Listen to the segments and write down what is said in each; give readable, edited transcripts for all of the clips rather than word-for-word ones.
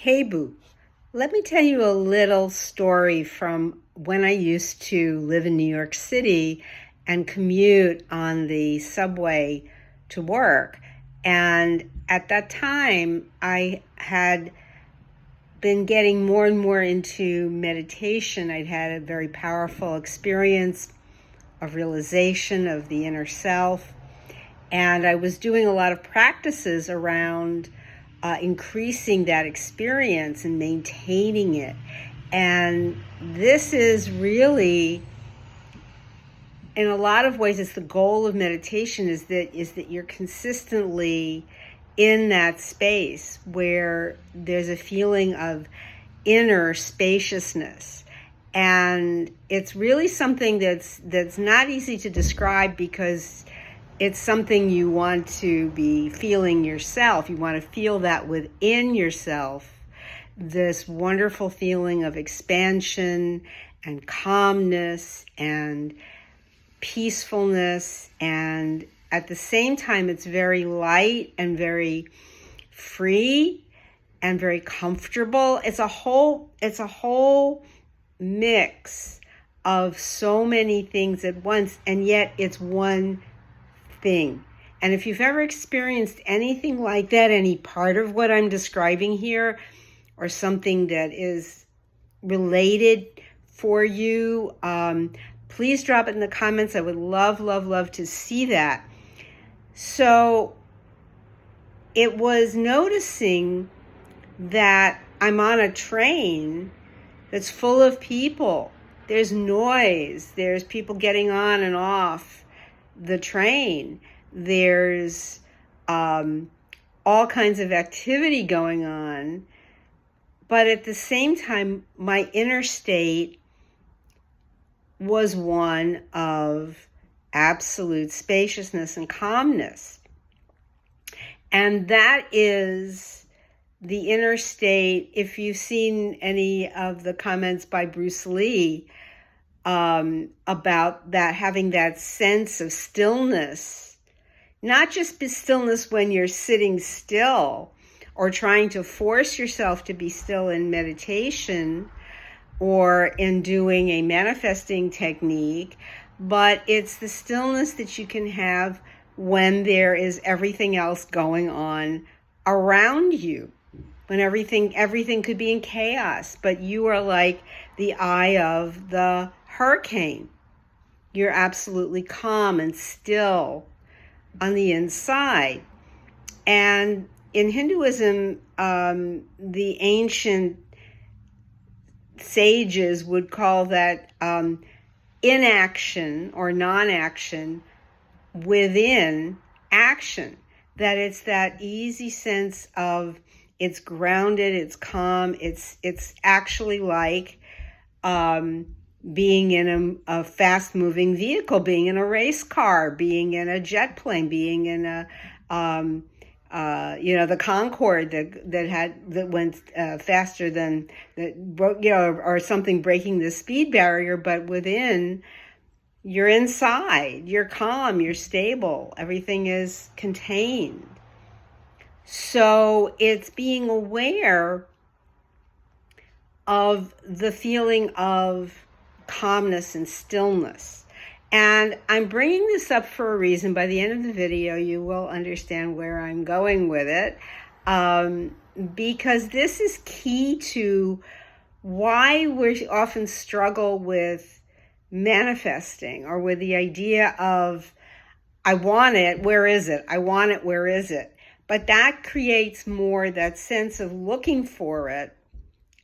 Hey Boo, let me tell you a little story from when I used to live in New York City and commute on the subway to work. And at that time, I had been getting more and more into meditation. I'd had a very powerful experience of realization of the inner self. And I was doing a lot of practices around increasing that experience and maintaining it. And this is really, in a lot of ways, it's the goal of meditation is that you're consistently in that space where there's a feeling of inner spaciousness. And it's really something that's not easy to describe because it's something you want to be feeling yourself. You want to feel that within yourself, this wonderful feeling of expansion and calmness and peacefulness. And at the same time, it's very light and very free and very comfortable. It's a whole mix of so many things at once, and yet it's one thing. And if you've ever experienced anything like that, any part of what I'm describing here, or something that is related for you, please drop it in the comments. I would love, love, love to see that. So it was noticing that I'm on a train that's full of people. There's noise. There's people getting on and off the train. There's all kinds of activity going on. But at the same time, my inner state was one of absolute spaciousness and calmness. And that is the inner state. If you've seen any of the comments by Bruce Lee, about that, having that sense of stillness, not just stillness when you're sitting still or trying to force yourself to be still in meditation or in doing a manifesting technique, but it's the stillness that you can have when there is everything else going on around you, when everything could be in chaos, but you are like the eye of the hurricane. You're absolutely calm and still on the inside. And in Hinduism, the ancient sages would call that inaction or non-action within action. That it's that easy sense of it's grounded, it's calm, it's actually like being in a fast-moving vehicle, being in a race car, being in a jet plane, being in a the Concorde that went faster than that broke, or something breaking the speed barrier. But within, you're inside, you're calm, you're stable, everything is contained. So it's being aware of the feeling of calmness and stillness. And I'm bringing this up for a reason. By the end of the video, you will understand where I'm going with it, because this is key to why we often struggle with manifesting, or with the idea of, I want it, where is it? I want it, where is it? But that creates more that sense of looking for it,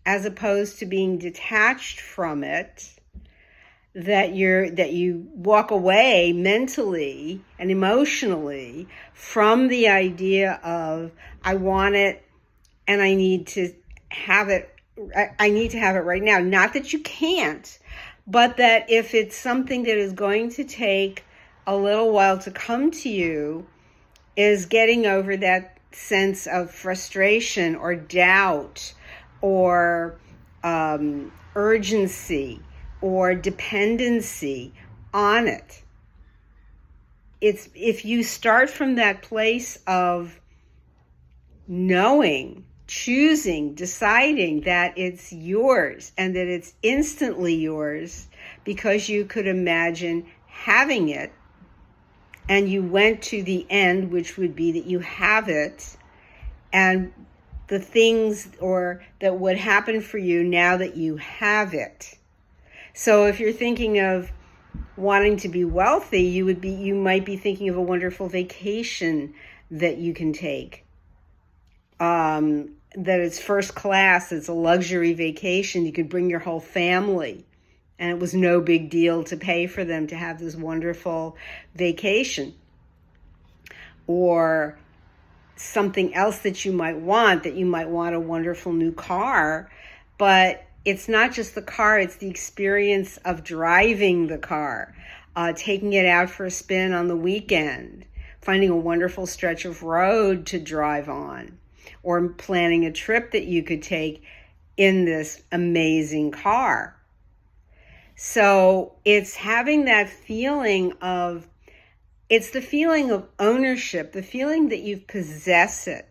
as opposed to being detached from it, that you walk away mentally and emotionally from the idea of, I want it and I need to have it. I need to have it right now. Not that you can't, but that if it's something that is going to take a little while to come to you, is getting over that sense of frustration or doubt or urgency or dependency on it. It's if you start from that place of knowing choosing, deciding that it's yours and that it's instantly yours because you could imagine having it, and you went to the end, which would be that you have it, and the things or that would happen for you now that you have it. So if you're thinking of wanting to be wealthy, you might be thinking of a wonderful vacation that you can take. That it's first class, it's a luxury vacation. You could bring your whole family, and it was no big deal to pay for them to have this wonderful vacation. Or something else that you might want a wonderful new car, but it's not just the car, it's the experience of driving the car, taking it out for a spin on the weekend, finding a wonderful stretch of road to drive on, or planning a trip that you could take in this amazing car. So it's having that feeling of, it's the feeling of ownership, the feeling that you possess it,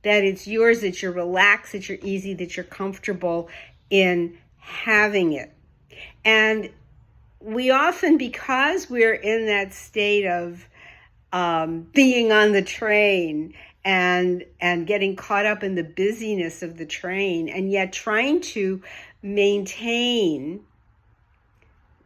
that it's yours, that you're relaxed, that you're easy, that you're comfortable in having it. And we often, because we're in that state of being on the train and getting caught up in the busyness of the train, and yet trying to maintain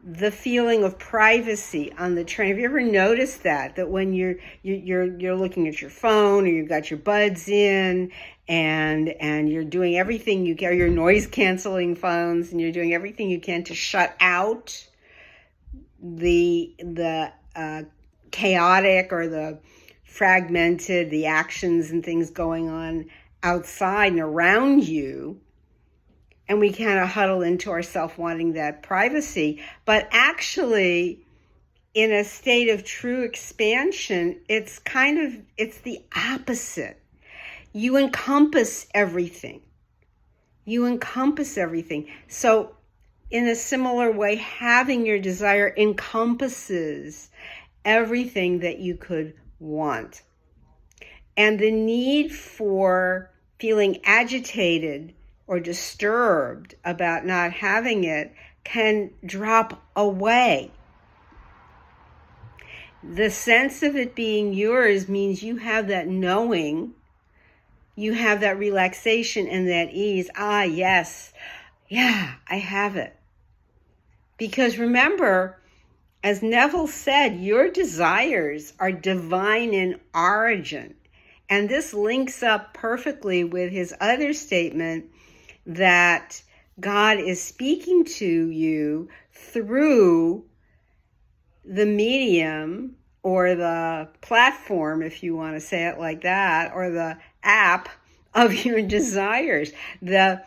the feeling of privacy on the train. Have you ever noticed that when you're looking at your phone, or you've got your buds in, and you're doing everything you can, your noise canceling phones, and you're doing everything you can to shut out the chaotic or the fragmented, the actions and things going on outside and around you. And we kind of huddle into ourselves wanting that privacy. But actually, in a state of true expansion, it's the opposite. You encompass everything. You encompass everything. So in a similar way, having your desire encompasses everything that you could want. And the need for feeling agitated or disturbed about not having it can drop away. The sense of it being yours means you have that knowing, you have that relaxation and that ease. Ah, yes, yeah, I have it. Because remember, as Neville said, your desires are divine in origin. And this links up perfectly with his other statement that God is speaking to you through the medium or the platform, if you want to say it like that, or the app of your desires. The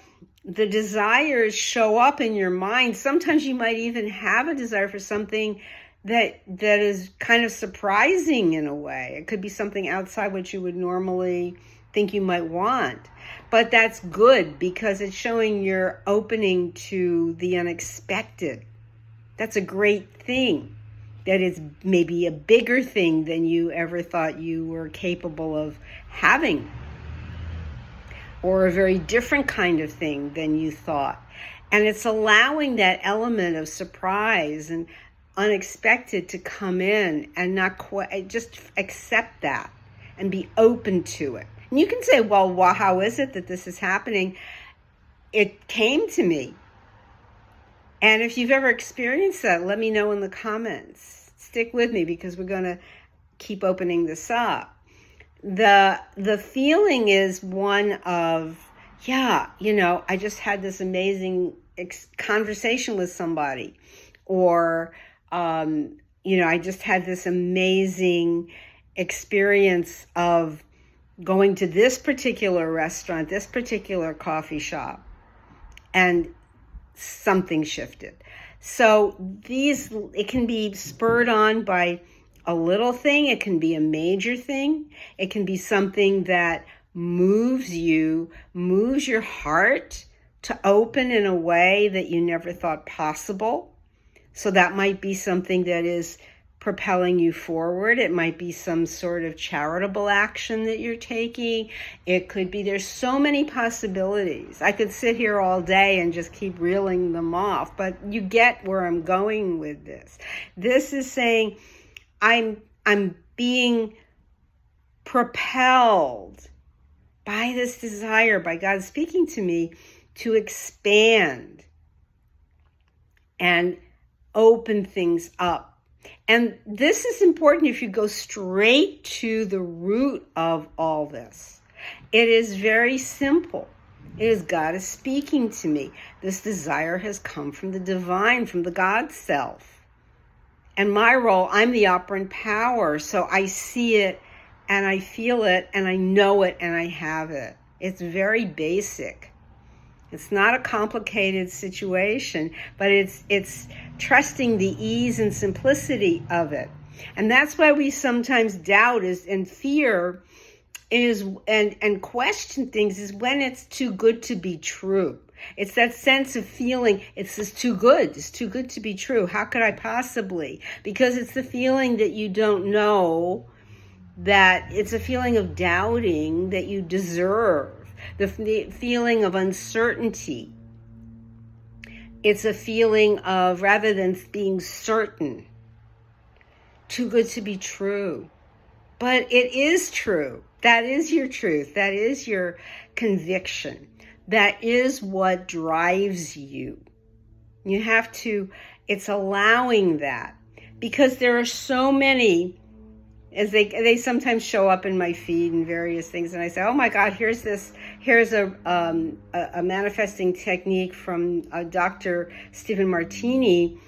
desires show up in your mind. Sometimes you might even have a desire for something that is kind of surprising in a way. It could be something outside what you would normally think you might want. But that's good because it's showing you're opening to the unexpected. That's a great thing. That is maybe a bigger thing than you ever thought you were capable of having. Or a very different kind of thing than you thought. And it's allowing that element of surprise and unexpected to come in and not quite, just accept that and be open to it. And you can say, well, how is it that this is happening? It came to me. And if you've ever experienced that, let me know in the comments. Stick with me because we're going to keep opening this up. The feeling is one of, I just had this amazing conversation with somebody. Or, I just had this amazing experience of going to this particular restaurant, this particular coffee shop, and something shifted. So it can be spurred on by a little thing. It can be a major thing. It can be something that moves your heart to open in a way that you never thought possible. So that might be something that is propelling you forward. It might be some sort of charitable action that you're taking. It could be, there's so many possibilities. I could sit here all day and just keep reeling them off, but you get where I'm going with this. This is saying I'm being propelled by this desire, by God speaking to me, to expand and open things up. And this is important if you go straight to the root of all this. It is very simple. It is God is speaking to me. This desire has come from the divine, from the God self. And my role, I'm the operant power. So I see it and I feel it and I know it and I have it. It's very basic. It's not a complicated situation, but it's trusting the ease and simplicity of it. And that's why we sometimes doubt and fear and question things is when it's too good to be true. It's that sense of feeling it's just too good. It's too good to be true. How could I possibly? Because it's the feeling that you don't know, that it's a feeling of doubting that you deserve. The feeling of uncertainty. It's a feeling of, rather than being certain, too good to be true. But it is true. That is your truth. That is your conviction. That is what drives you. You have to, it's allowing that. Because there are so many, as they sometimes show up in my feed and various things, and I say, oh my God, here's a manifesting technique from Dr. Stephen Martini,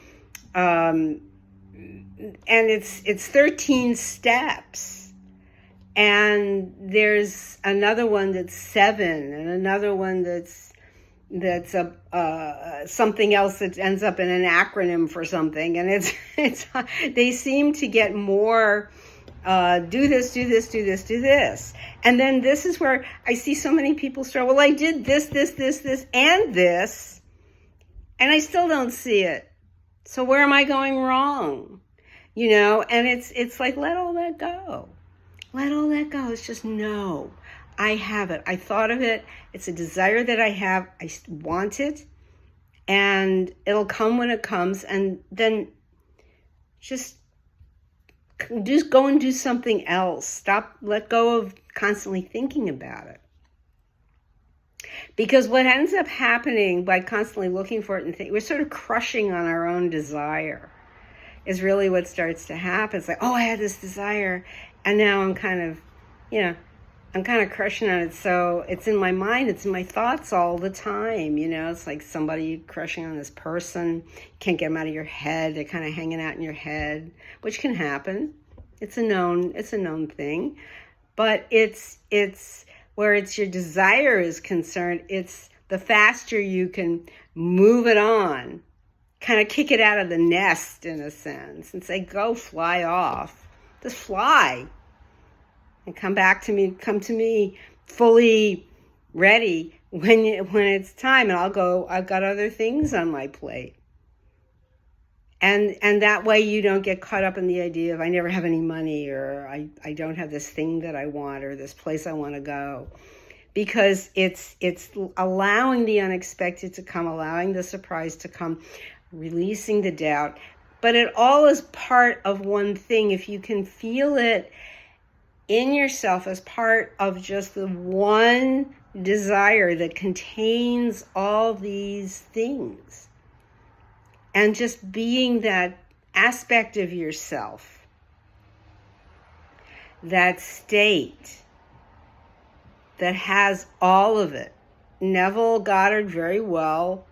and it's 13 steps, and there's another one that's 7, and another one that's something else that ends up in an acronym for something, and it's they seem to get more. Do this, do this, do this, do this. And then this is where I see so many people start, well, I did this, and this, and I still don't see it. So where am I going wrong? And it's like, let all that go. Let all that go. It's just, no, I have it. I thought of it. It's a desire that I have. I want it, and it'll come when it comes. And then just go and do something else. Let go of constantly thinking about it. Because what ends up happening by constantly looking for it and we're sort of crushing on our own desire is really what starts to happen. It's like, oh, I had this desire and now I'm kind of crushing on it. So it's in my mind, it's in my thoughts all the time. It's like somebody crushing on this person. You can't get them out of your head. They're kind of hanging out in your head, which can happen. It's a known thing. But it's where it's your desire is concerned, it's the faster you can move it on, kind of kick it out of the nest in a sense and say, go fly off. Just fly. And come to me fully ready when it's time. And I've got other things on my plate. And that way you don't get caught up in the idea of I never have any money, or I don't have this thing that I want, or this place I want to go. Because it's allowing the unexpected to come, allowing the surprise to come, releasing the doubt. But it all is part of one thing. If you can feel it in yourself as part of just the one desire that contains all these things, and just being that aspect of yourself, that state that has all of it. Neville Goddard very well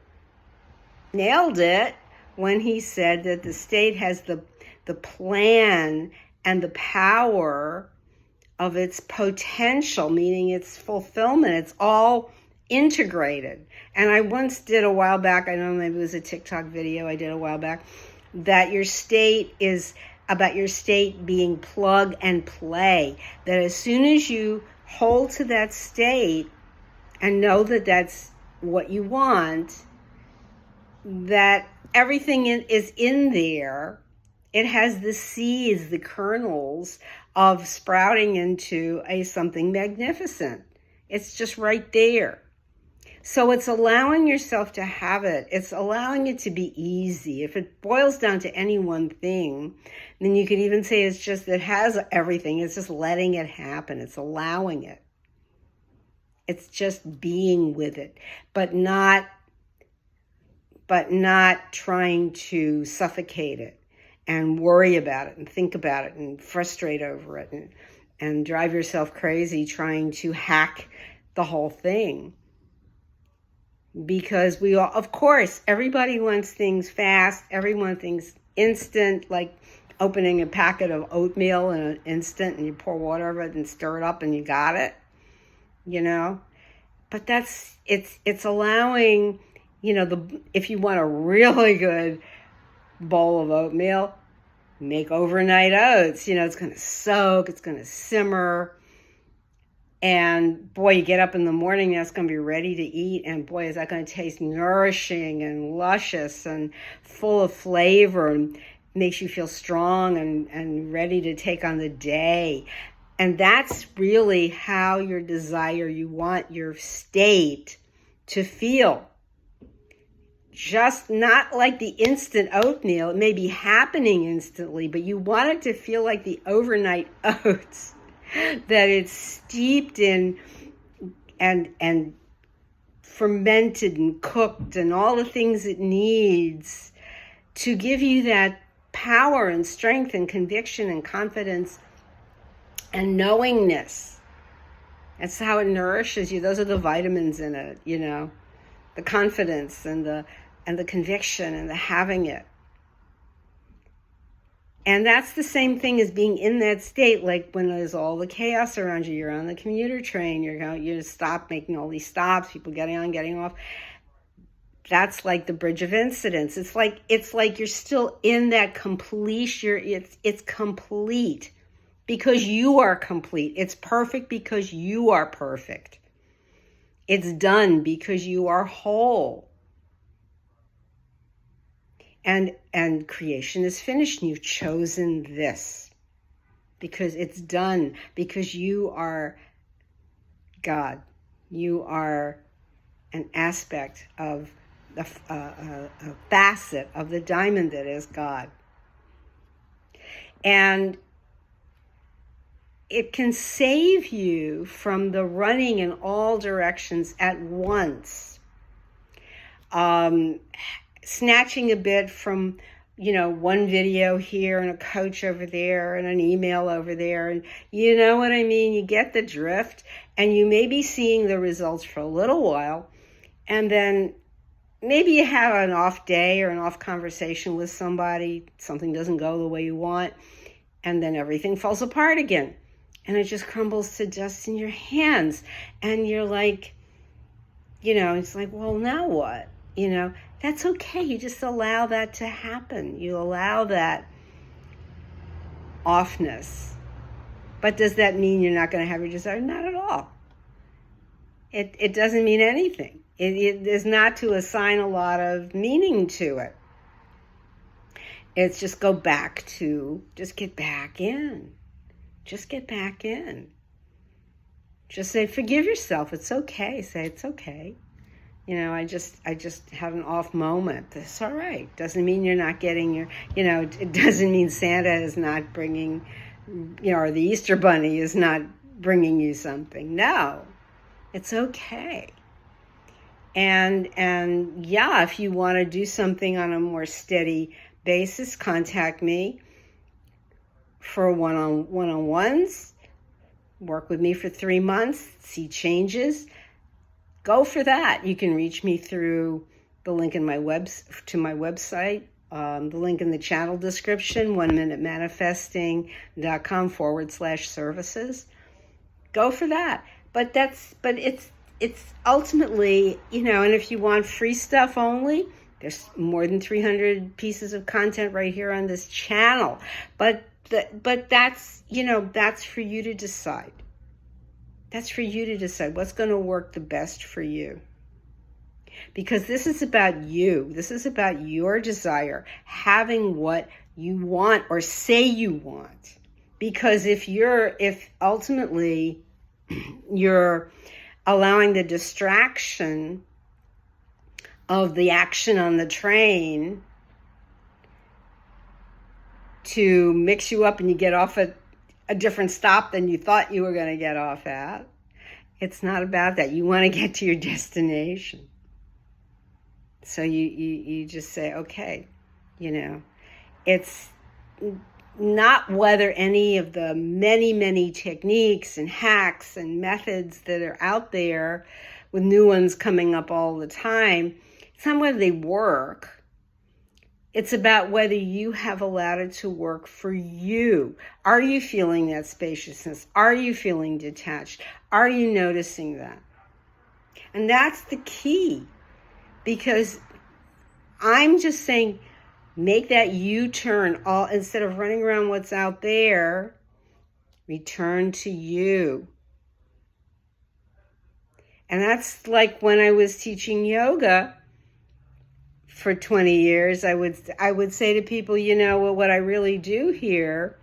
nailed it when he said that the state has the plan and the power of its potential, meaning its fulfillment. It's all integrated. And I once did a while back, I don't know, maybe it was a TikTok video I did a while back, that your state is about your state being plug and play. That as soon as you hold to that state and know that that's what you want, that everything is in there, It has the seeds, the kernels of sprouting into something magnificent. It's just right there. So it's allowing yourself to have it. It's allowing it to be easy. If it boils down to any one thing, then you could even say it's just, it has everything. It's just letting it happen. It's allowing it. It's just being with it, but not trying to suffocate it and worry about it and think about it and frustrate over it and drive yourself crazy trying to hack the whole thing. Because we all, of course, everybody wants things fast. Everyone thinks instant, like opening a packet of oatmeal in an instant and you pour water over it and stir it up and you got it, But it's allowing, if you want a really good bowl of oatmeal, make overnight oats. It's going to soak, it's going to simmer. And boy, you get up in the morning, that's going to be ready to eat. And boy, is that going to taste nourishing and luscious and full of flavor and makes you feel strong and ready to take on the day. And that's really how your desire, you want your state to feel. Just not like the instant oatmeal. It may be happening instantly, but you want it to feel like the overnight oats. That it's steeped in and fermented and cooked and all the things it needs to give you that power and strength and conviction and confidence and knowingness. That's how it nourishes you. Those are the vitamins in it, the confidence and the conviction and the having it. And that's the same thing as being in that state, like when there's all the chaos around you. You're on the commuter train, you stop making all these stops, people getting on, getting off. That's like the bridge of incidents. It's like you're still in that completion. It's complete because you are complete. It's perfect because you are perfect. It's done because you are whole. And creation is finished, and you've chosen this because it's done, because you are God. You are an aspect of a facet of the diamond that is God. And it can save you from the running in all directions at once. Snatching a bit from, one video here and a coach over there and an email over there. And you know what I mean? You get the drift, and you may be seeing the results for a little while. And then maybe you have an off day or an off conversation with somebody. Something doesn't go the way you want. And then everything falls apart again. And it just crumbles to dust in your hands. And you're like, it's like, well, now what? That's okay. You just allow that to happen. You allow that offness. But does that mean you're not going to have your desire? Not at all. It doesn't mean anything. It is not to assign a lot of meaning to it. It's just get back in. Just get back in. Just say, forgive yourself. It's okay. Say, it's okay. I just had an off moment. That's all right. Doesn't mean you're not getting your, it doesn't mean Santa is not bringing, or the Easter Bunny is not bringing you something. No, it's okay. And yeah, if you want to do something on a more steady basis, contact me for one-on-ones. Work with me for 3 months, see changes. Go for that. You can reach me through the link in my to my website, the link in the channel description, 1minutemanifesting.com/services. Go for that. But it's ultimately, and if you want free stuff only, there's more than 300 pieces of content right here on this channel. But that's, that's for you to decide. That's for you to decide what's going to work the best for you. Because this is about you. This is about your desire, having what you want or say you want. Because if ultimately you're allowing the distraction of the action on the train to mix you up and you get off at a different stop than you thought you were going to get off at, it's not about that. You want to get to your destination. So you just say, okay, it's not whether any of the many, many techniques and hacks and methods that are out there, with new ones coming up all the time, it's not whether they work. It's about whether you have allowed it to work for you. Are you feeling that spaciousness? Are you feeling detached? Are you noticing that? And that's the key, because I'm just saying, make that U-turn. Instead of running around what's out there, return to you. And that's like when I was teaching yoga for 20 years, I would say to people, what I really do here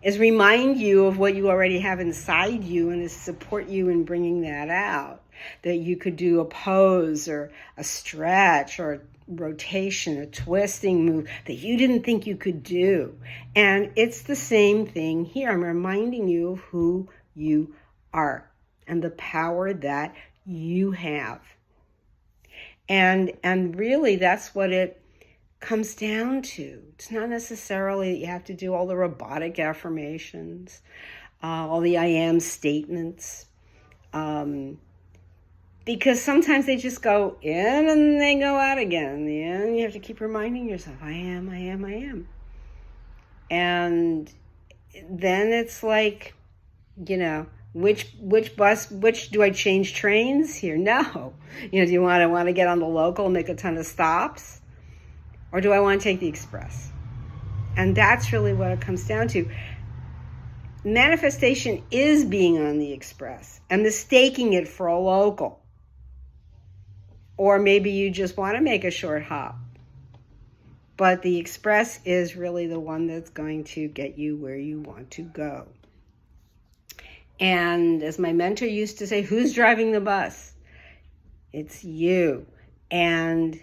is remind you of what you already have inside you and is support you in bringing that out. That you could do a pose or a stretch or a rotation, a twisting move that you didn't think you could do. And it's the same thing here. I'm reminding you of who you are and the power that you have. And really, that's what it comes down to. It's not necessarily that you have to do all the robotic affirmations, all the I am statements, because sometimes they just go in and they go out again. In the end, you have to keep reminding yourself, I am, I am, I am. And then it's like, which do I change trains here? No. Do you want to get on the local and make a ton of stops? Or do I want to take the express? And that's really what it comes down to. Manifestation is being on the express and mistaking it for a local. Or maybe you just want to make a short hop. But the express is really the one that's going to get you where you want to go. And as my mentor used to say, who's driving the bus? It's you. And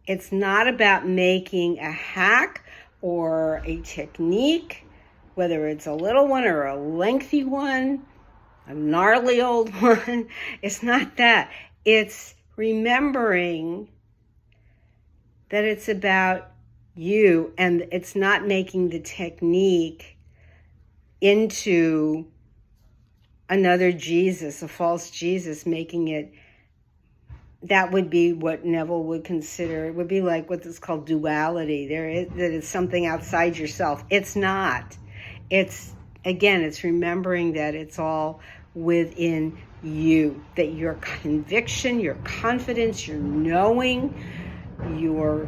it's not about making a hack or a technique, whether it's a little one or a lengthy one, a gnarly old one. It's not that. It's remembering that it's about you, and it's not making the technique into another Jesus, a false Jesus, making it, that would be what Neville would consider, it would be like what is called duality. That it's something outside yourself. It's not. It's remembering that it's all within you, that your conviction, your confidence, your knowing, your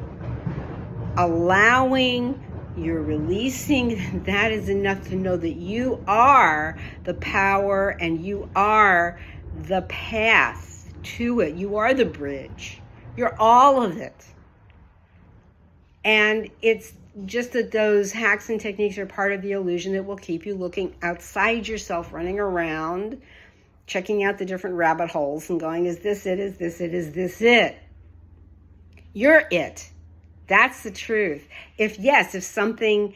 allowing, you're releasing, that is enough to know that you are the power and you are the path to it. You are the bridge. You're all of it. And it's just that those hacks and techniques are part of the illusion that will keep you looking outside yourself, running around, checking out the different rabbit holes and going, is this it? Is this it? Is this it? You're it. That's the truth. If something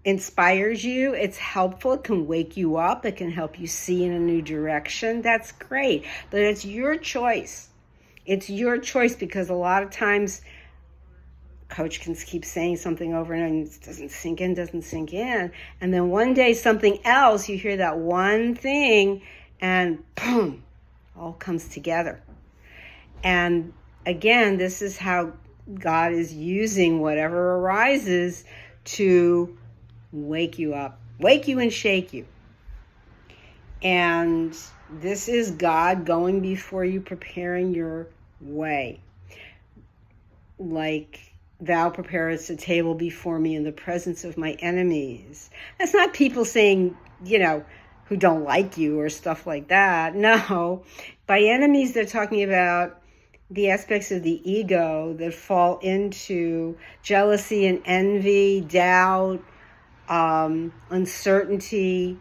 inspires you, it's helpful, it can wake you up, it can help you see in a new direction, that's great. But it's your choice. It's your choice, because a lot of times coach can keep saying something over and it doesn't sink in. And then one day something else, you hear that one thing and boom, all comes together. And again, this is how God is using whatever arises to wake you up, wake you and shake you. And this is God going before you, preparing your way. Like, thou preparest a table before me in the presence of my enemies. That's not people saying, who don't like you or stuff like that. No, by enemies, they're talking about the aspects of the ego that fall into jealousy and envy, doubt, uncertainty,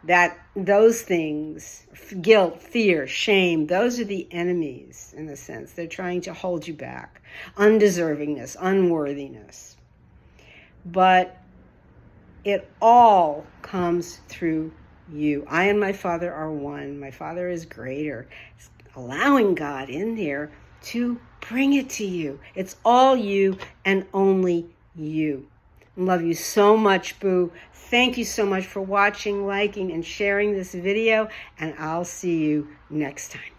that those things, guilt, fear, shame, those are the enemies in a sense. They're trying to hold you back. Undeservingness, unworthiness. But it all comes through you. I and my Father are one. My Father is greater. It's allowing God in there to bring it to you. It's all you and only you. Love you so much, Boo. Thank you so much for watching, liking, and sharing this video, and I'll see you next time.